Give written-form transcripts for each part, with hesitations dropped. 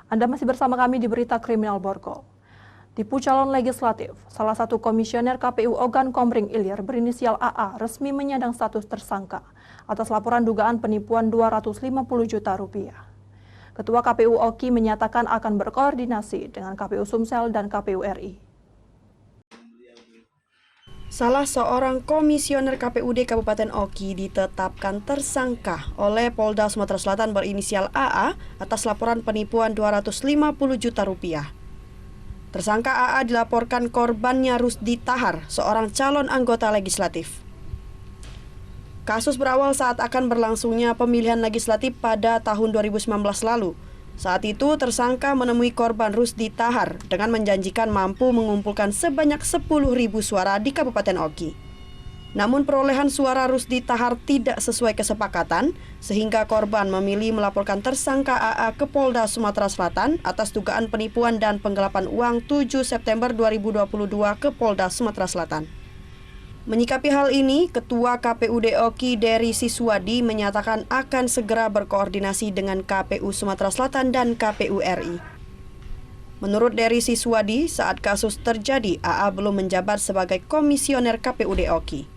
Anda masih bersama kami di Berita Kriminal Borgol. Di Pucalon Legislatif, salah satu komisioner KPU Ogan Komering Ilir berinisial AA resmi menyandang status tersangka atas laporan dugaan penipuan 250 juta rupiah. Ketua KPU Oki menyatakan akan berkoordinasi dengan KPU Sumsel dan KPU RI. Salah seorang komisioner KPUD Kabupaten Oki ditetapkan tersangka oleh Polda Sumatera Selatan berinisial AA atas laporan penipuan 250 juta rupiah. Tersangka AA dilaporkan korbannya Rusdi Tahar, seorang calon anggota legislatif. Kasus berawal saat akan berlangsungnya pemilihan legislatif pada tahun 2019 lalu. Saat itu tersangka menemui korban Rusdi Tahar dengan menjanjikan mampu mengumpulkan sebanyak 10.000 suara di Kabupaten Oki. Namun perolehan suara Rusdi Tahar tidak sesuai kesepakatan, sehingga korban memilih melaporkan tersangka AA ke Polda Sumatera Selatan atas dugaan penipuan dan penggelapan uang 7 September 2022 ke Polda Sumatera Selatan. Menyikapi hal ini, Ketua KPUD Oki Dery Siswadi menyatakan akan segera berkoordinasi dengan KPU Sumatera Selatan dan KPU RI. Menurut Dery Siswadi, saat kasus terjadi, AA belum menjabat sebagai komisioner KPUD Oki.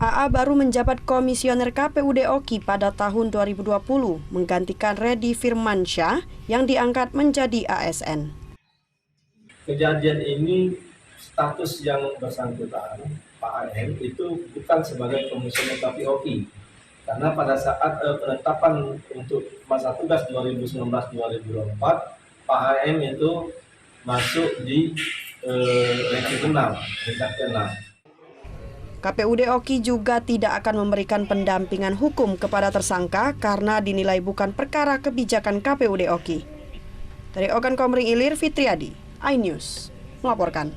AA baru menjabat komisioner KPUD Oki pada tahun 2020, menggantikan Reddy Firmansyah yang diangkat menjadi ASN. Kejadian ini status yang bersangkutan, Pak AM, itu bukan sebagai komisioner KPU Oki. Karena pada saat penetapan untuk masa tugas 2019-2024, Pak AM itu masuk di ranking 6, tingkat ke-6. KPUD Oki juga tidak akan memberikan pendampingan hukum kepada tersangka karena dinilai bukan perkara kebijakan KPUD Oki. Dari Ogan Komering Ilir, Fitriadi, iNews melaporkan.